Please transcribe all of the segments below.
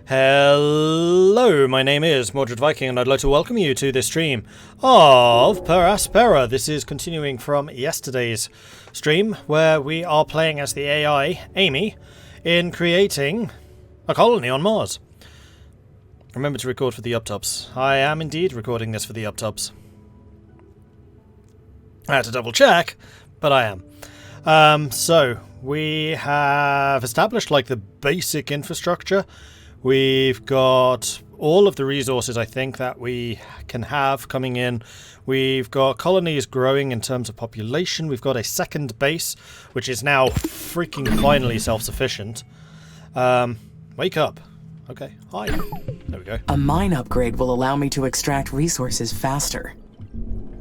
Hello, my name is Mordred Viking and I'd like to welcome you to this stream of Per Aspera. This is continuing from yesterday's stream where we are playing as the AI, Amy, in creating a colony on Mars. Remember to record for the uptops. I am indeed recording this for the uptops. I had to double check, but I am. So, we have established like the basic infrastructure. We've got all of the resources, I think, that we can have coming in. We've got colonies growing in terms of population. We've got a second base, which is now freaking finally self-sufficient. Wake up. Okay, hi. There we go. A mine upgrade will allow me to extract resources faster.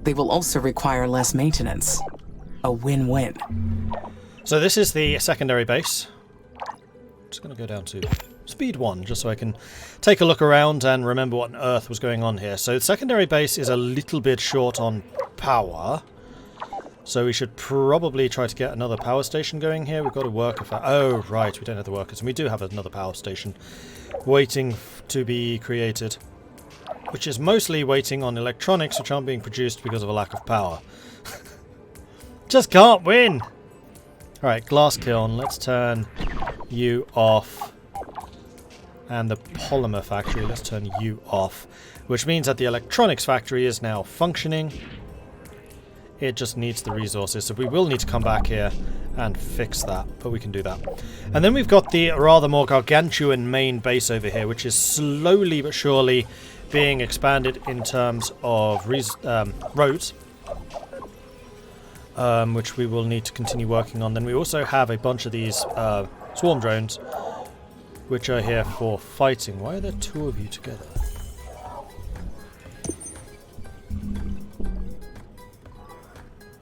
They will also require less maintenance. A win-win. So this is the secondary base. I'm just going to go down to speed 1, just so I can take a look around and remember what on earth was going on here. So the secondary base is a little bit short on power. So we should probably try to get another power station going here. We've got a worker for... Oh, right, we don't have the workers. And we do have another power station waiting to be created, which is mostly waiting on electronics, which aren't being produced because of a lack of power. Just can't win! Alright, glass kiln. Let's turn you off. And the polymer factory, let's turn you off. Which means that the electronics factory is now functioning. It just needs the resources, so we will need to come back here and fix that, but we can do that. And then we've got the rather more gargantuan main base over here, which is slowly but surely being expanded in terms of roads. Which we will need to continue working on. Then we also have a bunch of these swarm drones, which are here for fighting. Why are there two of you together?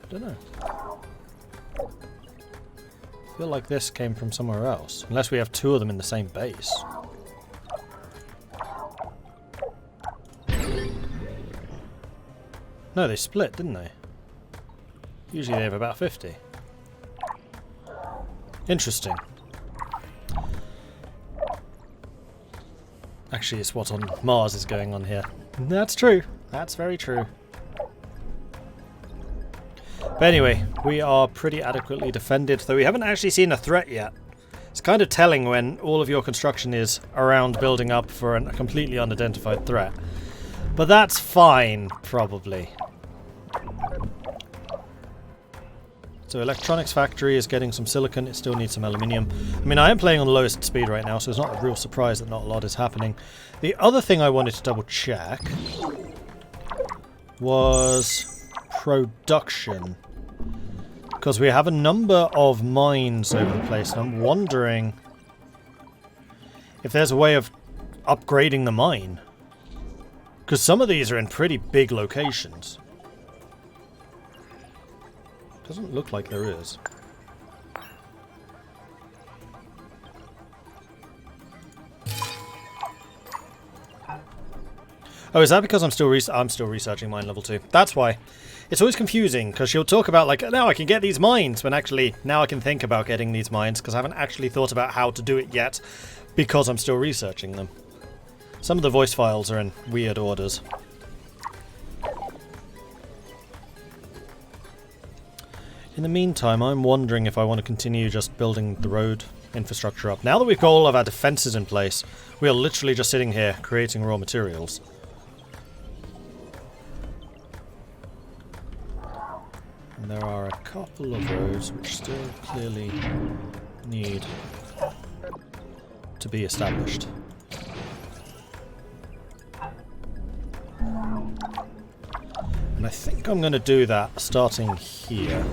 I don't know. I feel like this came from somewhere else. Unless we have two of them in the same base. No, they split, didn't they? Usually they have about 50. Interesting. Actually, it's what on Mars is going on here. That's true. That's very true. But anyway, we are pretty adequately defended, though we haven't actually seen a threat yet. It's kind of telling when all of your construction is around building up for a completely unidentified threat. But that's fine, probably. So electronics factory is getting some silicon, it still needs some aluminium. I mean, I am playing on the lowest speed right now, so it's not a real surprise that not a lot is happening. The other thing I wanted to double check was production. Because we have a number of mines over the place, and I'm wondering if there's a way of upgrading the mine. Because some of these are in pretty big locations. Doesn't look like there is. Oh, is that because I'm still researching mine level 2? That's why. It's always confusing, because she'll talk about, like, now I can get these mines, when actually, now I can think about getting these mines, because I haven't actually thought about how to do it yet, because I'm still researching them. Some of the voice files are in weird orders. In the meantime, I'm wondering if I want to continue just building the road infrastructure up. Now that we've got all of our defences in place, we are literally just sitting here creating raw materials. And there are a couple of roads which still clearly need to be established. And I think I'm going to do that starting here.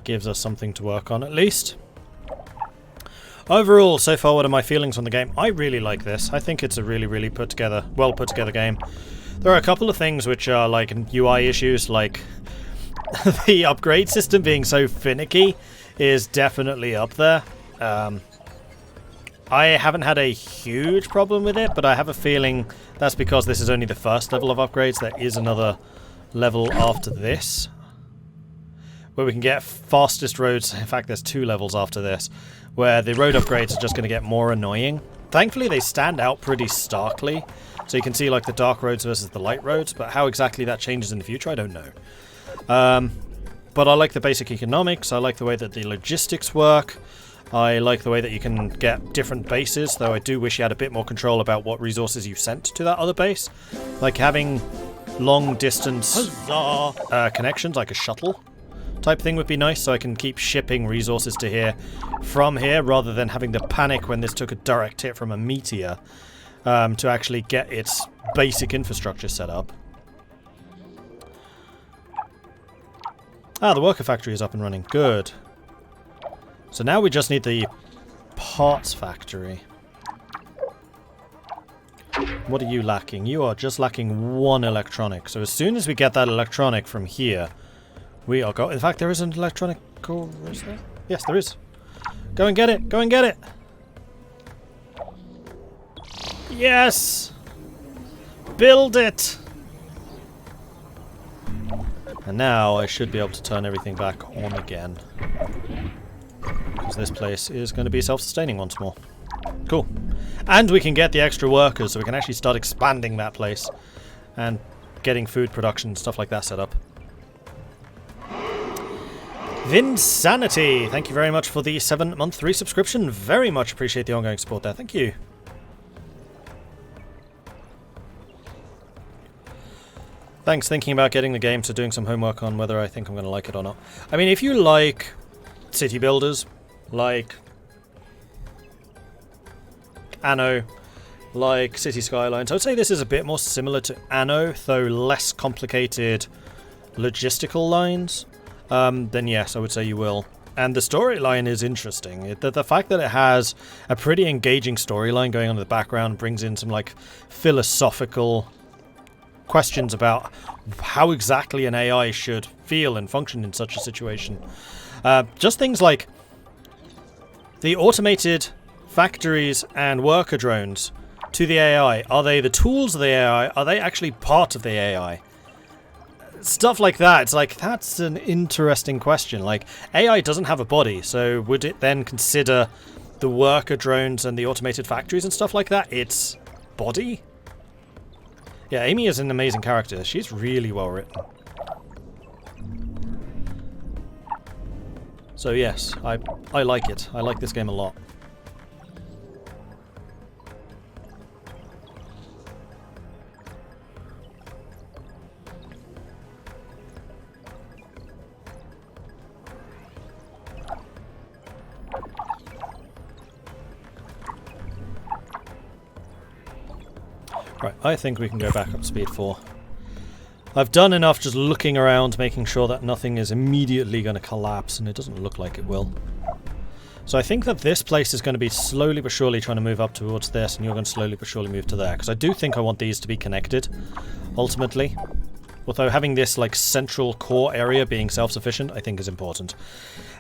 gives us something to work on at least. Overall, so far, what are my feelings on the game? I really like this. I think it's a really, really well put together game. There are a couple of things which are like UI issues, like the upgrade system being so finicky is definitely up there. I haven't had a huge problem with it, but I have a feeling that's because this is only the first level of upgrades. There is another level after this, where we can get fastest roads. In fact, there's 2 levels after this, where the road upgrades are just going to get more annoying. Thankfully, they stand out pretty starkly, so you can see like the dark roads versus the light roads, but how exactly that changes in the future, I don't know. But I like the basic economics, I like the way that the logistics work, I like the way that you can get different bases, though I do wish you had a bit more control about what resources you sent to that other base. Like having long distance connections, like a shuttle type thing would be nice, so I can keep shipping resources to here from here, rather than having to panic when this took a direct hit from a meteor to actually get its basic infrastructure set up. Ah, the worker factory is up and running. Good. So now we just need the parts factory. What are you lacking? You are just lacking 1 electronic. So as soon as we get that electronic from here, we are go. In fact, there is an electronic core. Is there? Yes, there is. Go and get it. Go and get it. Yes. Build it. And now I should be able to turn everything back on again, because this place is going to be self-sustaining once more. Cool. And we can get the extra workers, so we can actually start expanding that place and getting food production and stuff like that set up. Vinsanity, thank you very much for the 7-month resubscription. Very much appreciate the ongoing support there. Thank you. Thanks. Thinking about getting the game, so doing some homework on whether I think I'm going to like it or not. I mean, if you like city builders, like Anno, like City Skylines, I would say this is a bit more similar to Anno, though less complicated logistical lines. Then yes, I would say you will. And the storyline is interesting. The fact that it has a pretty engaging storyline going on in the background brings in some like philosophical questions about how exactly an AI should feel and function in such a situation. Just things like the automated factories and worker drones to the AI. Are they the tools of the AI? Are they actually part of the AI? Stuff like that. It's like, that's an interesting question. Like, AI doesn't have a body, so would it then consider the worker drones and the automated factories and stuff like that its body? Yeah, Amy is an amazing character. She's really well written. So yes, I like it. I like this game a lot. Right, I think we can go back up to speed 4. I've done enough just looking around, making sure that nothing is immediately going to collapse, and it doesn't look like it will. So I think that this place is going to be slowly but surely trying to move up towards this, and you're going to slowly but surely move to there, because I do think I want these to be connected, ultimately. Although having this like central core area being self-sufficient, I think is important.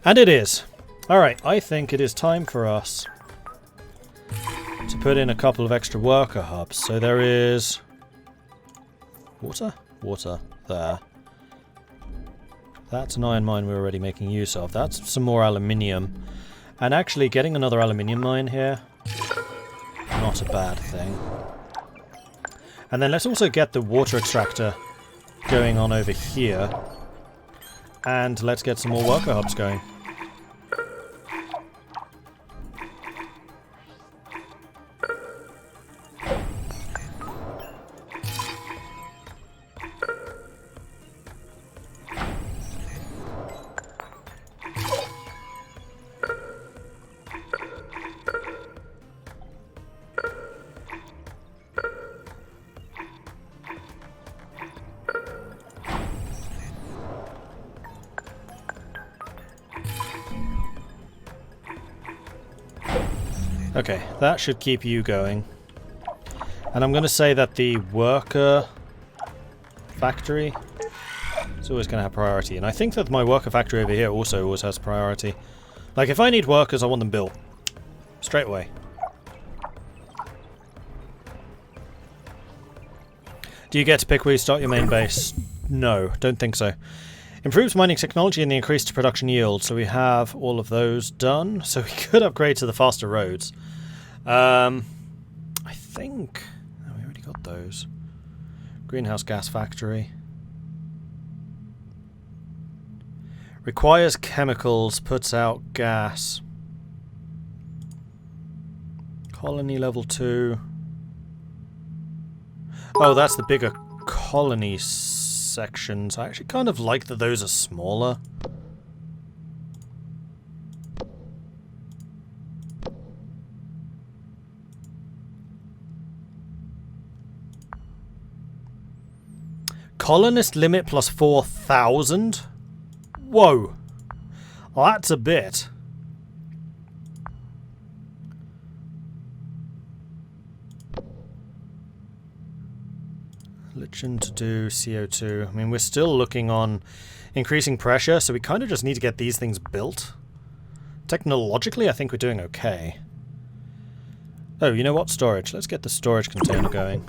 And it is. Alright, I think it is time for us to put in a couple of extra worker hubs. So there is water there. That's an iron mine we're already making use of. That's some more aluminium. And actually getting another aluminium mine here, not a bad thing. And then let's also get the water extractor going on over here. And let's get some more worker hubs going. Okay, that should keep you going. And I'm going to say that the worker factory is always going to have priority. And I think that my worker factory over here also always has priority. Like, if I need workers, I want them built. Straight away. Do you get to pick where you start your main base? No, don't think so. Improves mining technology and the increased production yield. So we have all of those done. So we could upgrade to the faster roads. I think... Oh, we already got those. Greenhouse gas factory. Requires chemicals, puts out gas. Colony level 2. Oh, that's the bigger colony sections. I actually kind of like that those are smaller. Colonist limit plus 4,000? Whoa. Well, that's a bit. Lichen to do CO2. I mean, we're still looking on increasing pressure, so we kind of just need to get these things built. Technologically, I think we're doing okay. Oh, you know what? Storage. Let's get the storage container going,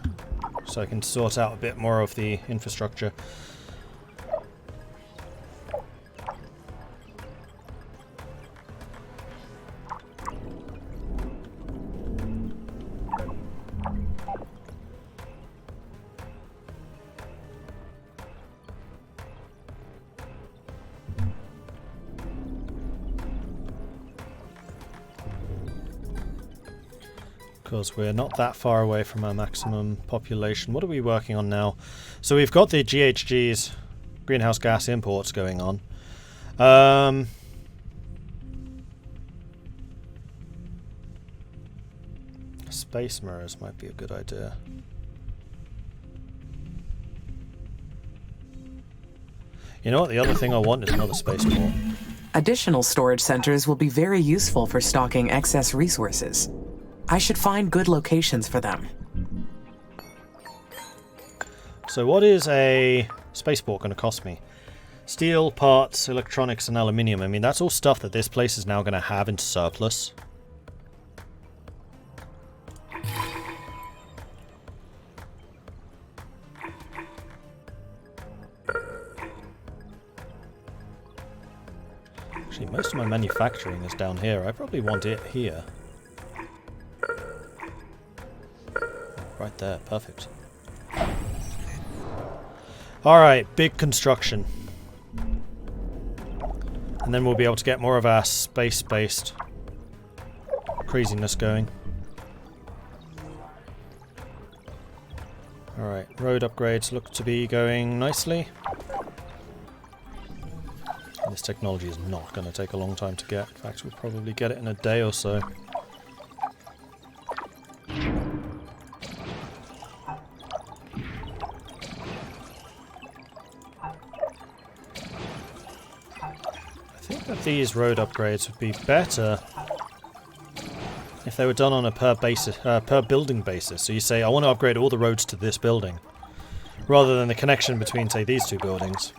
so I can sort out a bit more of the infrastructure. Because we're not that far away from our maximum population. What are we working on now? So we've got the GHGs, greenhouse gas imports going on. Space mirrors might be a good idea. You know what? The other thing I want is another spaceport. Additional storage centers will be very useful for stocking excess resources. I should find good locations for them. So what is a spaceport going to cost me? Steel, parts, electronics and aluminium. I mean, that's all stuff that this place is now going to have in surplus. Actually, most of my manufacturing is down here. I probably want it here. Right there, perfect. Alright, big construction. And then we'll be able to get more of our space-based craziness going. Alright, road upgrades look to be going nicely. This technology is not going to take a long time to get. In fact, we'll probably get it in a day or so. These road upgrades would be better if they were done on a per building basis. So you say, I want to upgrade all the roads to this building, rather than the connection between, say, these two buildings.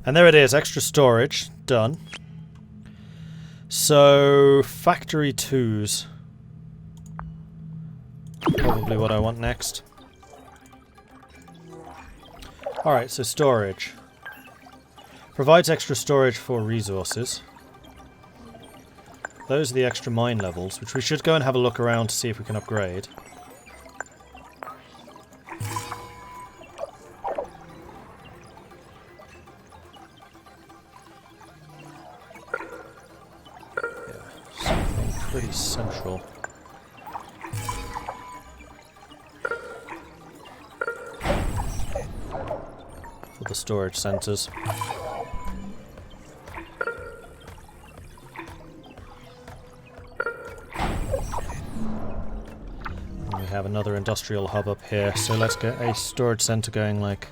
And there it is, extra storage, done. So, factory 2s. Probably what I want next. Alright, so storage. Provides extra storage for resources. Those are the extra mine levels, which we should go and have a look around to see if we can upgrade. Yeah, something pretty central. The storage centers. And we have another industrial hub up here, so let's get a storage center going like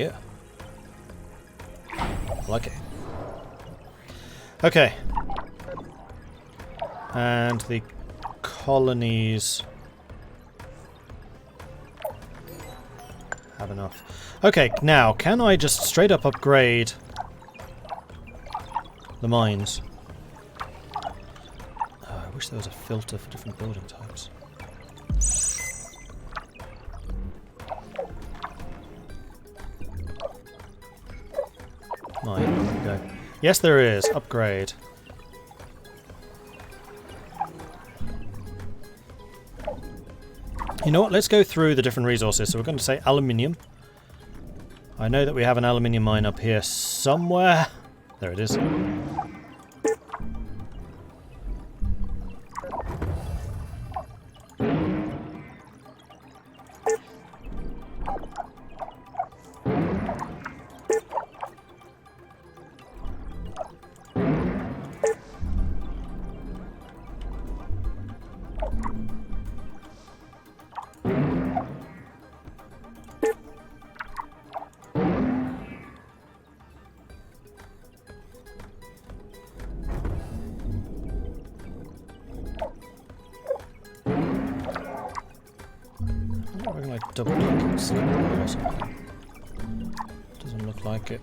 here. I like it. Okay. And the colonies have enough. Okay, now, can I just straight up upgrade the mines? Oh, I wish there was a filter for different building types. Mine, there we go. Yes, there is. Upgrade. You know what? Let's go through the different resources. So we're going to say aluminium. I know that we have an aluminium mine up here somewhere. There it is. Like double click or something. Doesn't look like it.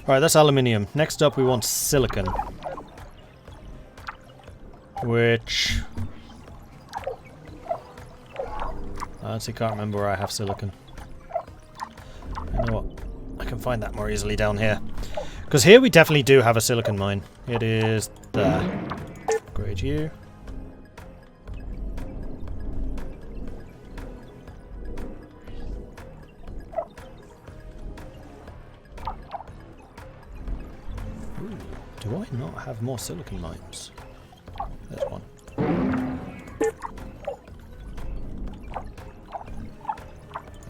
Alright, that's aluminium. Next up we want silicon. Which I honestly can't remember where I have silicon. You know what? I can find that more easily down here. Because here we definitely do have a silicon mine. It is there. Upgrade you. Do I not have more silicon mines? There's one.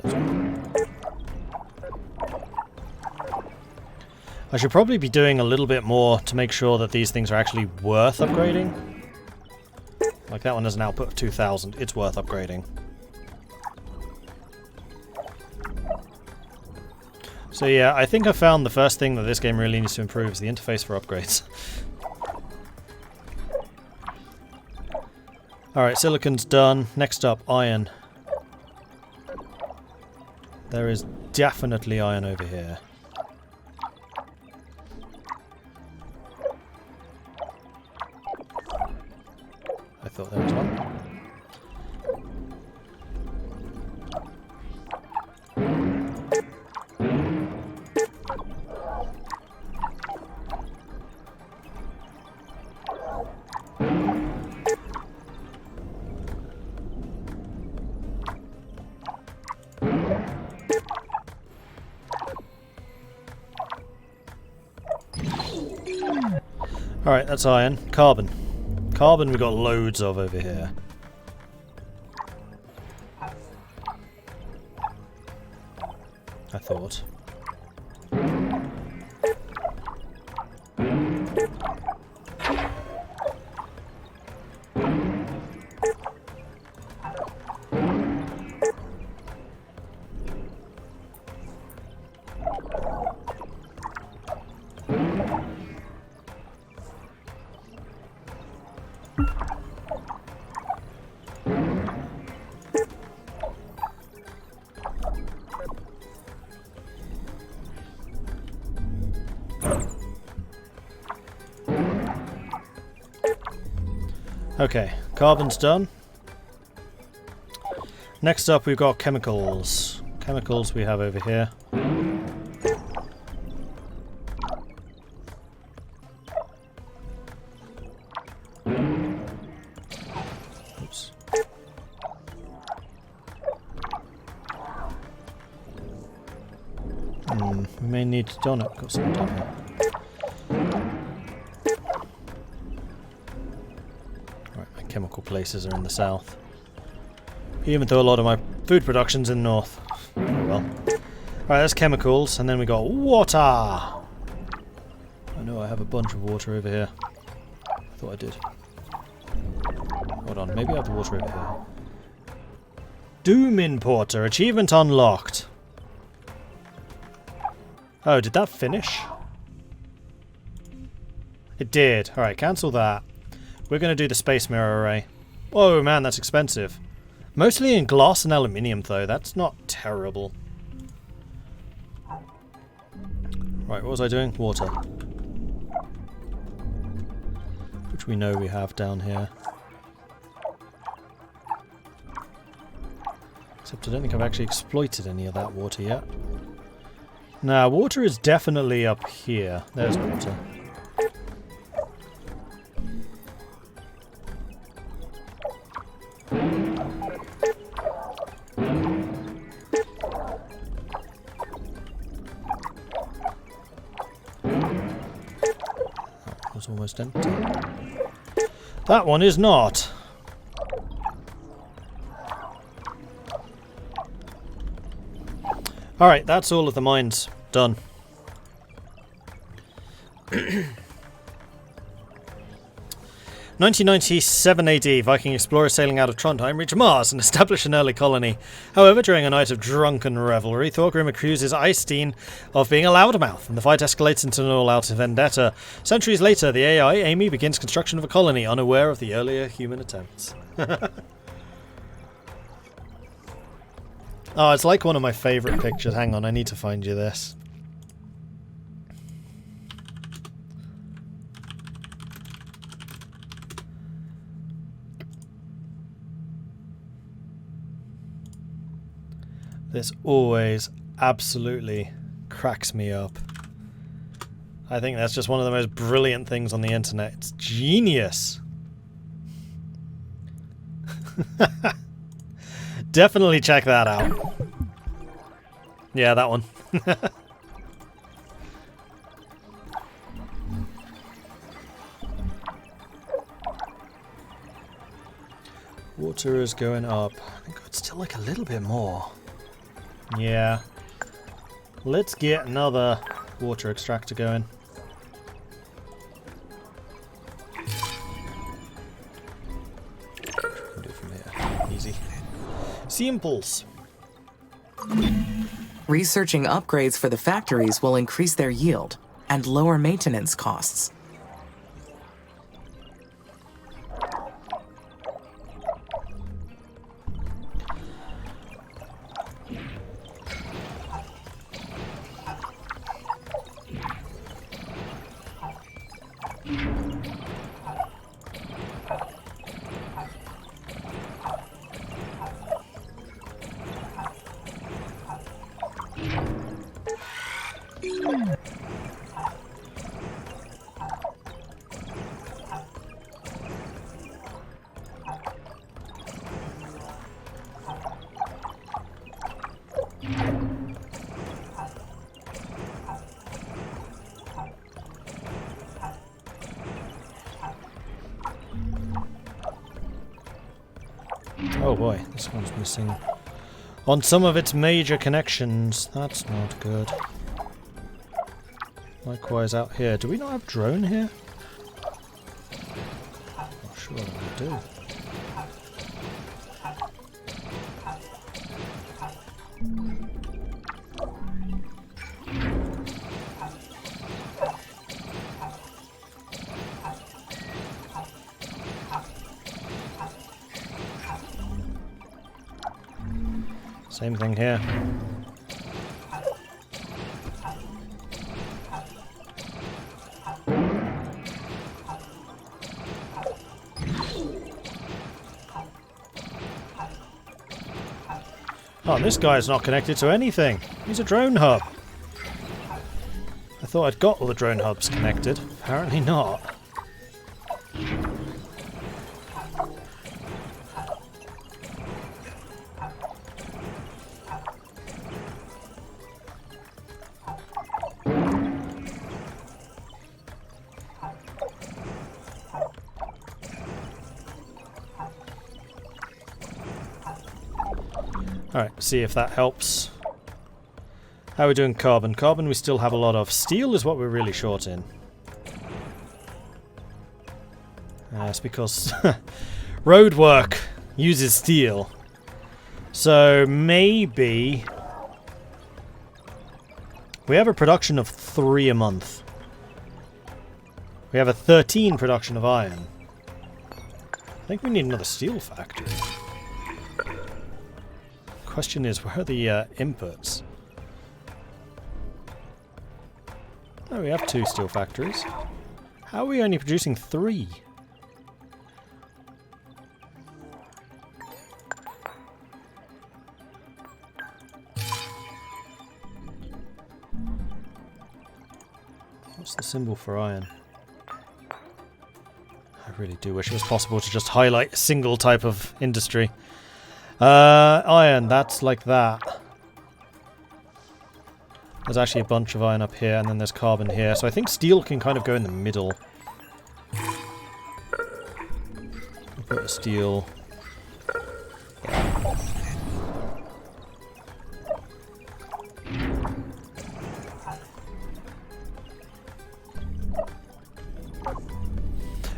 There's one. I should probably be doing a little bit more to make sure that these things are actually worth upgrading. Like that one has an output of 2,000. It's worth upgrading. So yeah, I think I found the first thing that this game really needs to improve is the interface for upgrades. Alright, silicon's done. Next up, iron. There is definitely iron over here. I thought there was one. Alright, that's iron. Carbon. Carbon we've got loads of over here. I thought. Okay, carbon's done. Next up we've got chemicals. Chemicals we have over here. Oops. We may need to donut. Got some down here. Chemical places are in the south. Even though a lot of my food production's in the north. Oh well. Alright, that's chemicals, and then we got water! I know I have a bunch of water over here. I thought I did. Hold on, maybe I have the water over here. Doom Importer, achievement unlocked. Oh, did that finish? It did. Alright, cancel that. We're going to do the space mirror array. Oh man, that's expensive. Mostly in glass and aluminium though, that's not terrible. Right, what was I doing? Water. Which we know we have down here. Except I don't think I've actually exploited any of that water yet. Nah, water is definitely up here. There's water. That was almost empty. That one is not. Alright, that's all of the mines done. 1997 AD, Viking explorers sailing out of Trondheim reach Mars and establish an early colony. However, during a night of drunken revelry, Thorgrim accuses Eystein of being a loudmouth, and the fight escalates into an all-out vendetta. Centuries later, the AI, Amy, begins construction of a colony, unaware of the earlier human attempts. Oh, it's like one of my favourite pictures. Hang on, I need to find you this. This always absolutely cracks me up. I think that's just one of the most brilliant things on the internet. It's genius. Definitely check that out. Yeah, that one. Water is going up. I think I'd still like a little bit more. Yeah. Let's get another water extractor going. What can we do from here? Easy. Simples. Researching upgrades for the factories will increase their yield and lower maintenance costs. Oh boy, this one's missing on some of its major connections. That's not good. Likewise out here. Do we not have drone here? Not sure that we do. Same thing here. Oh, this guy's not connected to anything. He's a drone hub. I thought I'd got all the drone hubs connected. Apparently not. Alright, see if that helps. How are we doing carbon? Carbon we still have a lot of. Steel is what we're really short in. It's because road work uses steel. So maybe We have a production of 3 a month. We have a 13 production of iron. I think we need another steel factory. Question is, where are the inputs? Oh, we have 2 steel factories. How are we only producing 3? What's the symbol for iron? I really do wish it was possible to just highlight a single type of industry. Iron, that's like that. There's actually a bunch of iron up here, and then there's carbon here. So I think steel can kind of go in the middle. We'll put the steel there.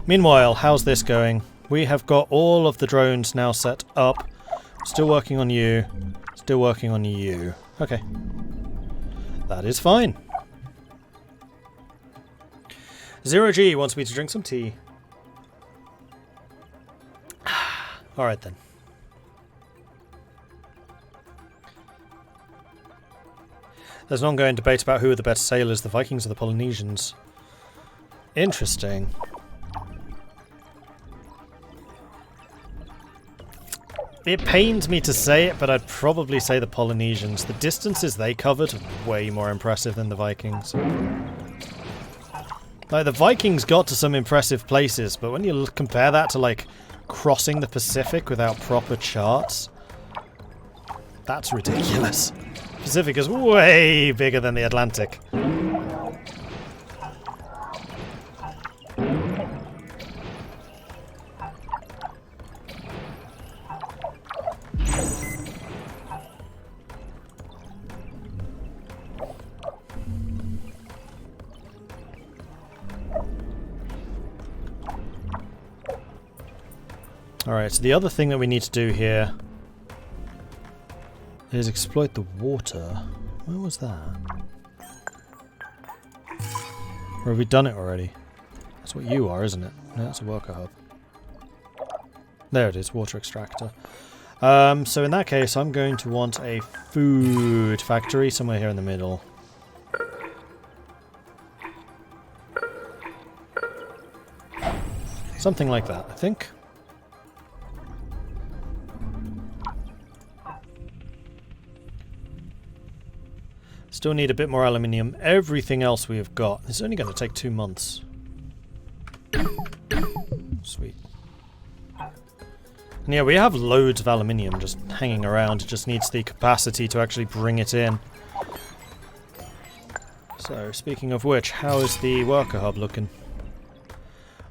Meanwhile, how's this going? We have got all of the drones now set up. Still working on you. Still working on you. Okay. That is fine. 0G wants me to drink some tea. Alright then. There's an ongoing debate about who are the better sailors, the Vikings or the Polynesians. Interesting. It pains me to say it, but I'd probably say the Polynesians. The distances they covered are way more impressive than the Vikings. Like, the Vikings got to some impressive places, but when you compare that to, like, crossing the Pacific without proper charts, that's ridiculous. Pacific is way bigger than the Atlantic. Alright, so the other thing that we need to do here is exploit the water. Where was that? Or have we done it already? That's what you are, isn't it? No, that's a worker hub. There it is, water extractor. So in that case, I'm going to want a food factory somewhere here in the middle. Something like that, I think. Still need a bit more aluminium. Everything else we have got. It's only going to take 2 months. Sweet. And yeah, we have loads of aluminium just hanging around. It just needs the capacity to actually bring it in. So, speaking of which, how is the worker hub looking?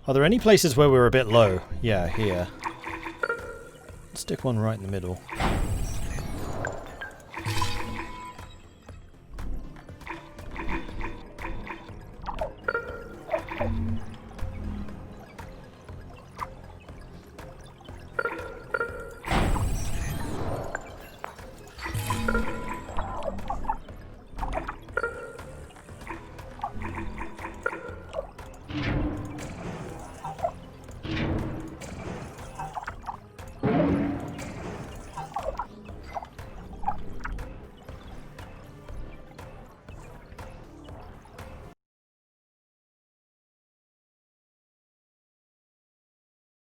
Are there any places where we're a bit low? Yeah, here. Let's stick one right in the middle.